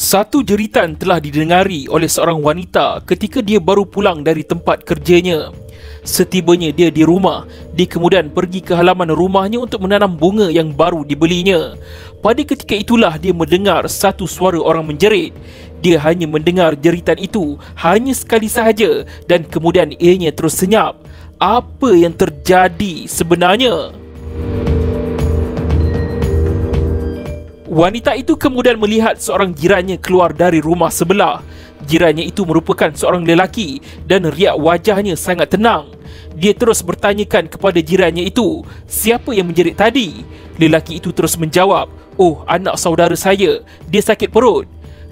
Satu jeritan telah didengari oleh seorang wanita ketika dia baru pulang dari tempat kerjanya. Setibanya dia di rumah, dia kemudian pergi ke halaman rumahnya untuk menanam bunga yang baru dibelinya. Pada ketika itulah dia mendengar satu suara orang menjerit. Dia hanya mendengar jeritan itu hanya sekali sahaja dan kemudian ianya terus senyap. Apa yang terjadi sebenarnya? Wanita itu kemudian melihat seorang jirannya keluar dari rumah sebelah. Jirannya itu merupakan seorang lelaki dan riak wajahnya sangat tenang. Dia terus bertanyakan kepada jirannya itu, siapa yang menjerit tadi? Lelaki itu terus menjawab, oh, anak saudara saya, dia sakit perut.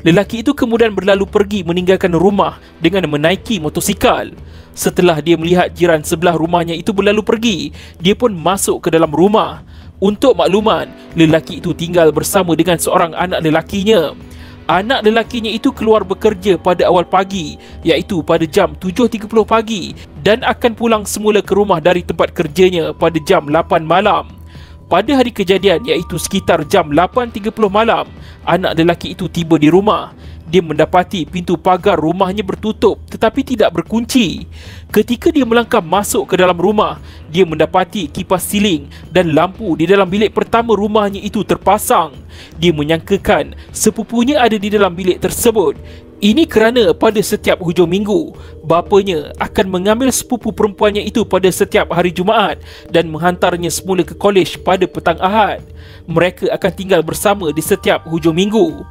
Lelaki itu kemudian berlalu pergi meninggalkan rumah dengan menaiki motosikal. Setelah dia melihat jiran sebelah rumahnya itu berlalu pergi, dia pun masuk ke dalam rumah. Untuk makluman, lelaki itu tinggal bersama dengan seorang anak lelakinya. Anak lelakinya itu keluar bekerja pada awal pagi, iaitu pada jam 7.30 pagi dan akan pulang semula ke rumah dari tempat kerjanya pada jam 8 malam. Pada hari kejadian, iaitu sekitar jam 8.30 malam, anak lelaki itu tiba di rumah. Dia mendapati pintu pagar rumahnya bertutup tetapi tidak berkunci. Ketika dia melangkah masuk ke dalam rumah, dia mendapati kipas siling dan lampu di dalam bilik pertama rumahnya itu terpasang. Dia menyangkakan sepupunya ada di dalam bilik tersebut. Ini kerana pada setiap hujung minggu, bapanya akan mengambil sepupu perempuannya itu pada setiap hari Jumaat dan menghantarnya semula ke kolej pada petang Ahad. Mereka akan tinggal bersama di setiap hujung minggu.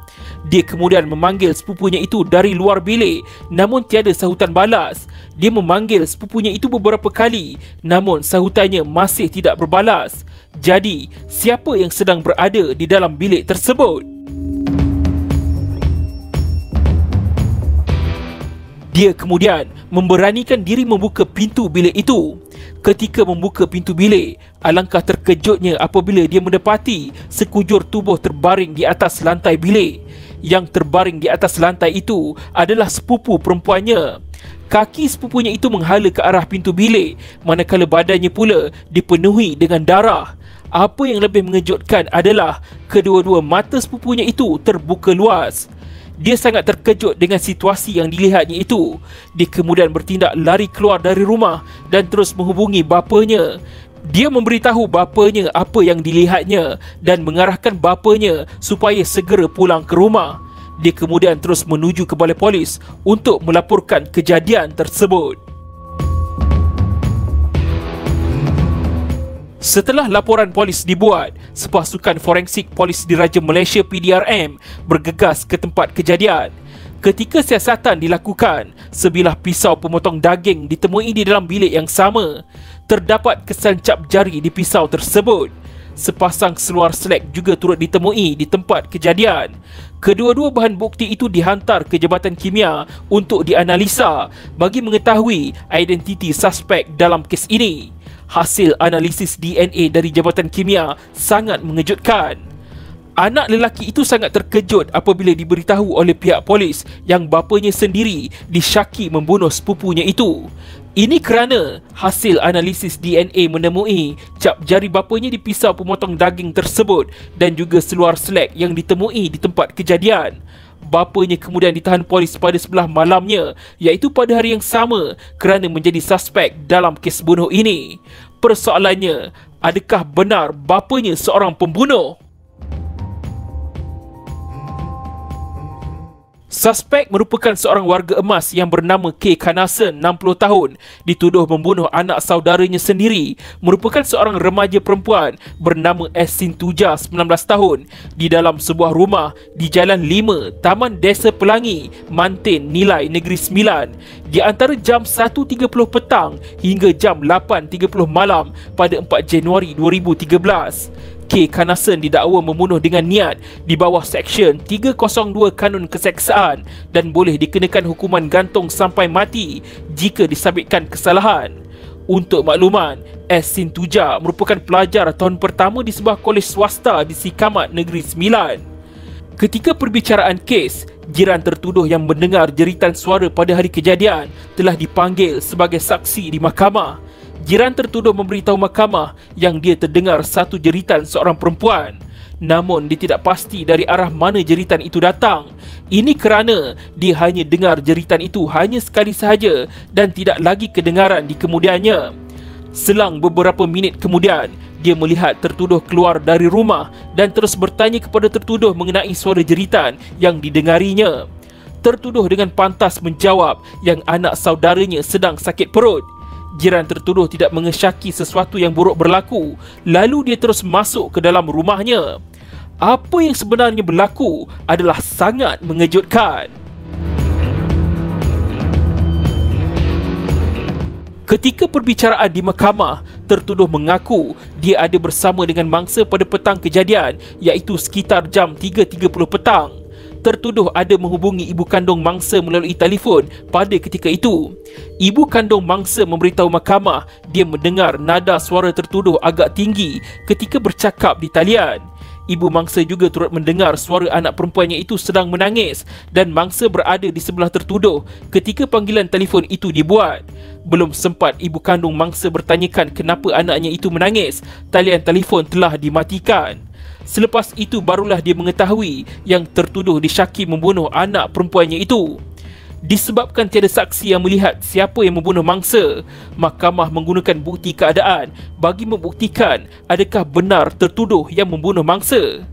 Dia kemudian memanggil sepupunya itu dari luar bilik, namun tiada sahutan balas. Dia memanggil sepupunya itu beberapa kali, namun sahutannya masih tidak berbalas. Jadi, siapa yang sedang berada di dalam bilik tersebut? Dia kemudian memberanikan diri membuka pintu bilik itu. Ketika membuka pintu bilik, alangkah terkejutnya apabila dia mendapati sekujur tubuh terbaring di atas lantai bilik. Yang terbaring di atas lantai itu adalah sepupu perempuannya. Kaki sepupunya itu menghala ke arah pintu bilik, manakala badannya pula dipenuhi dengan darah. Apa yang lebih mengejutkan adalah kedua-dua mata sepupunya itu terbuka luas. Dia sangat terkejut dengan situasi yang dilihatnya itu. Dia kemudian bertindak lari keluar dari rumah dan terus menghubungi bapanya. Dia memberitahu bapanya apa yang dilihatnya dan mengarahkan bapanya supaya segera pulang ke rumah. Dia kemudian terus menuju ke balai polis untuk melaporkan kejadian tersebut. Setelah laporan polis dibuat, sepasukan forensik polis Diraja Malaysia PDRM bergegas ke tempat kejadian. Ketika siasatan dilakukan, sebilah pisau pemotong daging ditemui di dalam bilik yang sama. Terdapat kesan cap jari di pisau tersebut. Sepasang seluar selek juga turut ditemui di tempat kejadian. Kedua-dua bahan bukti itu dihantar ke Jabatan Kimia untuk dianalisa bagi mengetahui identiti suspek dalam kes ini. Hasil analisis DNA dari Jabatan Kimia sangat mengejutkan. Anak lelaki itu sangat terkejut apabila diberitahu oleh pihak polis yang bapanya sendiri disyaki membunuh sepupunya itu. Ini kerana hasil analisis DNA menemui cap jari bapanya di pisau pemotong daging tersebut dan juga seluar selek yang ditemui di tempat kejadian. Bapanya kemudian ditahan polis pada sebelah malamnya, iaitu pada hari yang sama, kerana menjadi suspek dalam kes bunuh ini. Persoalannya, adakah benar bapanya seorang pembunuh? Suspek merupakan seorang warga emas yang bernama K. Kanasen, 60 tahun, dituduh membunuh anak saudaranya sendiri, merupakan seorang remaja perempuan bernama S. Sintuja, 19 tahun, di dalam sebuah rumah di Jalan 5, Taman Desa Pelangi, Mantin, Nilai, Negeri Sembilan, di antara jam 1.30 petang hingga jam 8.30 malam pada 4 Januari 2013. K. Kanasen didakwa membunuh dengan niat di bawah Seksyen 302 Kanun Keseksaan dan boleh dikenakan hukuman gantung sampai mati jika disabitkan kesalahan. Untuk makluman, S. Sintuja merupakan pelajar tahun pertama di sebuah kolej swasta di Sikamat, Negeri Sembilan. Ketika perbicaraan kes, jiran tertuduh yang mendengar jeritan suara pada hari kejadian telah dipanggil sebagai saksi di mahkamah. Jiran tertuduh memberitahu mahkamah yang dia terdengar satu jeritan seorang perempuan. namun dia tidak pasti dari arah mana jeritan itu datang. Ini kerana dia hanya dengar jeritan itu hanya sekali sahaja dan tidak lagi kedengaran di kemudiannya. Selang beberapa minit kemudian, dia melihat tertuduh keluar dari rumah dan terus bertanya kepada tertuduh mengenai suara jeritan yang didengarinya. Tertuduh dengan pantas menjawab yang anak saudaranya sedang sakit perut. Jiran tertuduh tidak mengesyaki sesuatu yang buruk berlaku, lalu dia terus masuk ke dalam rumahnya. Apa yang sebenarnya berlaku adalah sangat mengejutkan. Ketika perbicaraan di mahkamah, tertuduh mengaku dia ada bersama dengan mangsa pada petang kejadian, iaitu sekitar jam 3.30 petang. Tertuduh ada menghubungi ibu kandung mangsa melalui telefon pada ketika itu. Ibu kandung mangsa memberitahu mahkamah dia mendengar nada suara tertuduh agak tinggi ketika bercakap di talian. Ibu mangsa juga turut mendengar suara anak perempuannya itu sedang menangis dan mangsa berada di sebelah tertuduh ketika panggilan telefon itu dibuat. Belum sempat ibu kandung mangsa bertanyakan kenapa anaknya itu menangis, talian telefon telah dimatikan. Selepas itu barulah dia mengetahui yang tertuduh disyaki membunuh anak perempuannya itu. Disebabkan tiada saksi yang melihat siapa yang membunuh mangsa, mahkamah menggunakan bukti keadaan bagi membuktikan adakah benar tertuduh yang membunuh mangsa.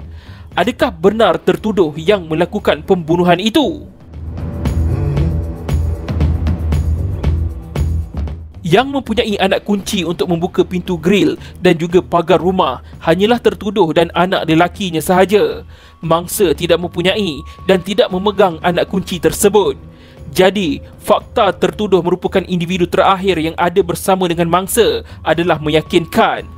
Adakah benar tertuduh yang melakukan pembunuhan itu? Yang mempunyai anak kunci untuk membuka pintu grill dan juga pagar rumah hanyalah tertuduh dan anak lelakinya sahaja. Mangsa tidak mempunyai dan tidak memegang anak kunci tersebut. Jadi, fakta tertuduh merupakan individu terakhir yang ada bersama dengan mangsa adalah meyakinkan.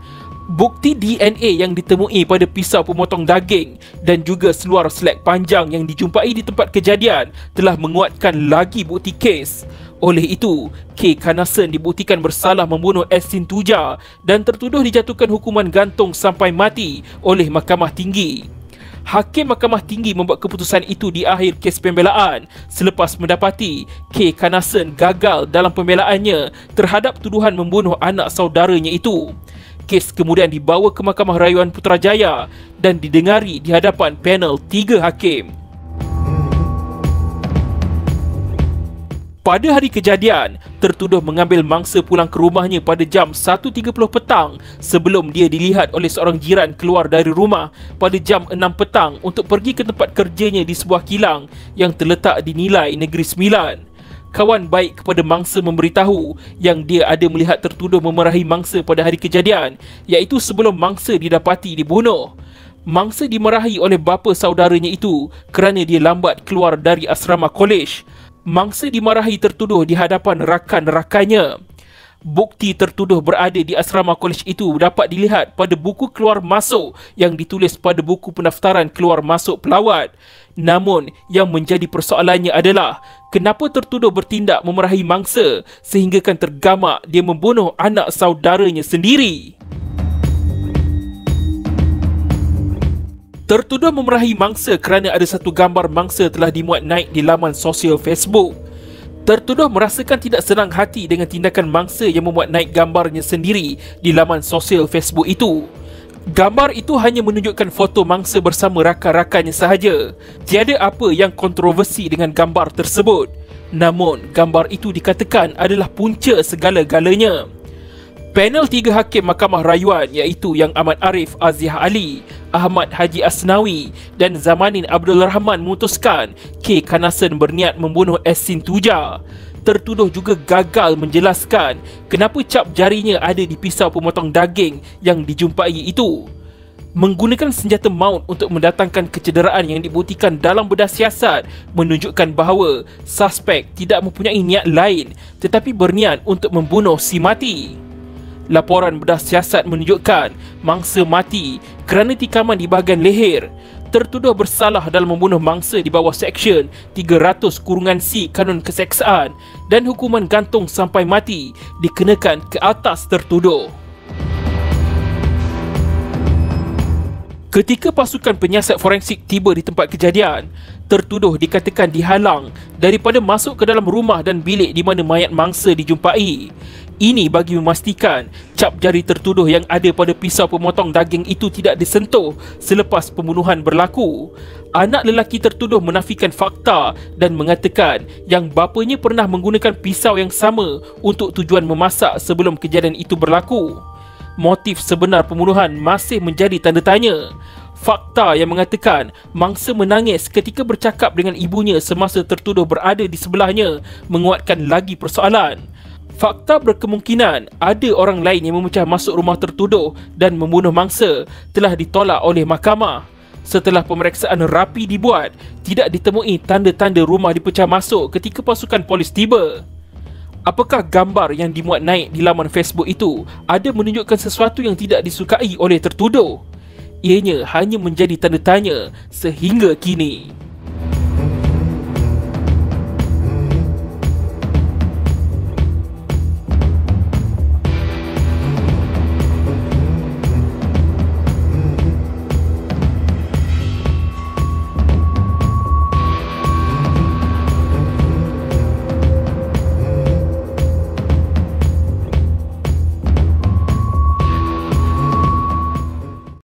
Bukti DNA yang ditemui pada pisau pemotong daging dan juga seluar selek panjang yang dijumpai di tempat kejadian telah menguatkan lagi bukti kes. Oleh itu, K. Kanason dibuktikan bersalah membunuh Estin Tuja dan tertuduh dijatuhkan hukuman gantung sampai mati oleh Mahkamah Tinggi. Hakim Mahkamah Tinggi membuat keputusan itu di akhir kes pembelaan selepas mendapati K. Kanason gagal dalam pembelaannya terhadap tuduhan membunuh anak saudaranya itu. Kes kemudian dibawa ke Mahkamah Rayuan Putrajaya dan didengari di hadapan panel 3 hakim. Pada hari kejadian, tertuduh mengambil mangsa pulang ke rumahnya pada jam 1.30 petang sebelum dia dilihat oleh seorang jiran keluar dari rumah pada jam 6 petang untuk pergi ke tempat kerjanya di sebuah kilang yang terletak di Nilai Negeri Sembilan. Kawan baik kepada mangsa memberitahu yang dia ada melihat tertuduh memerahi mangsa pada hari kejadian, iaitu sebelum mangsa didapati dibunuh. Mangsa dimarahi oleh bapa saudaranya itu kerana dia lambat keluar dari asrama kolej. Mangsa dimarahi tertuduh di hadapan rakan-rakannya. Bukti tertuduh berada di asrama kolej itu dapat dilihat pada buku keluar masuk yang ditulis pada buku pendaftaran keluar masuk pelawat. Namun, yang menjadi persoalannya adalah kenapa tertuduh bertindak memerahi mangsa sehinggakan tergamak dia membunuh anak saudaranya sendiri. Tertuduh memerahi mangsa kerana ada satu gambar mangsa telah dimuat naik di laman sosial Facebook. Tertuduh merasakan tidak senang hati dengan tindakan mangsa yang memuat naik gambarnya sendiri di laman sosial Facebook itu. Gambar itu hanya menunjukkan foto mangsa bersama rakan-rakannya sahaja. Tiada apa yang kontroversi dengan gambar tersebut. Namun, gambar itu dikatakan adalah punca segala-galanya. Panel 3 hakim Mahkamah Rayuan iaitu Yang Amat Arif Aziah Ali, Ahmad Haji Asnawi dan Zamanin Abdul Rahman memutuskan K. Kanason berniat membunuh Estin Tuja. Tertuduh juga gagal menjelaskan kenapa cap jarinya ada di pisau pemotong daging yang dijumpai itu. Menggunakan senjata maut untuk mendatangkan kecederaan yang dibuktikan dalam bedah siasat menunjukkan bahawa suspek tidak mempunyai niat lain tetapi berniat untuk membunuh si mati. Laporan bedah siasat menunjukkan mangsa mati kerana tikaman di bahagian leher. Tertuduh bersalah dalam membunuh mangsa di bawah Seksyen 300-C Kanun Keseksaan dan hukuman gantung sampai mati dikenakan ke atas tertuduh. Ketika pasukan penyiasat forensik tiba di tempat kejadian, tertuduh dikatakan dihalang daripada masuk ke dalam rumah dan bilik di mana mayat mangsa dijumpai. Ini bagi memastikan cap jari tertuduh yang ada pada pisau pemotong daging itu tidak disentuh selepas pembunuhan berlaku. Anak lelaki tertuduh menafikan fakta dan mengatakan yang bapanya pernah menggunakan pisau yang sama untuk tujuan memasak sebelum kejadian itu berlaku. Motif sebenar pembunuhan masih menjadi tanda tanya. Fakta yang mengatakan mangsa menangis ketika bercakap dengan ibunya semasa tertuduh berada di sebelahnya menguatkan lagi persoalan. Fakta berkemungkinan ada orang lain yang memecah masuk rumah tertuduh dan membunuh mangsa telah ditolak oleh mahkamah. Setelah pemeriksaan rapi dibuat, tidak ditemui tanda-tanda rumah dipecah masuk ketika pasukan polis tiba. Apakah gambar yang dimuat naik di laman Facebook itu ada menunjukkan sesuatu yang tidak disukai oleh tertuduh? Ianya hanya menjadi tanda tanya sehingga kini.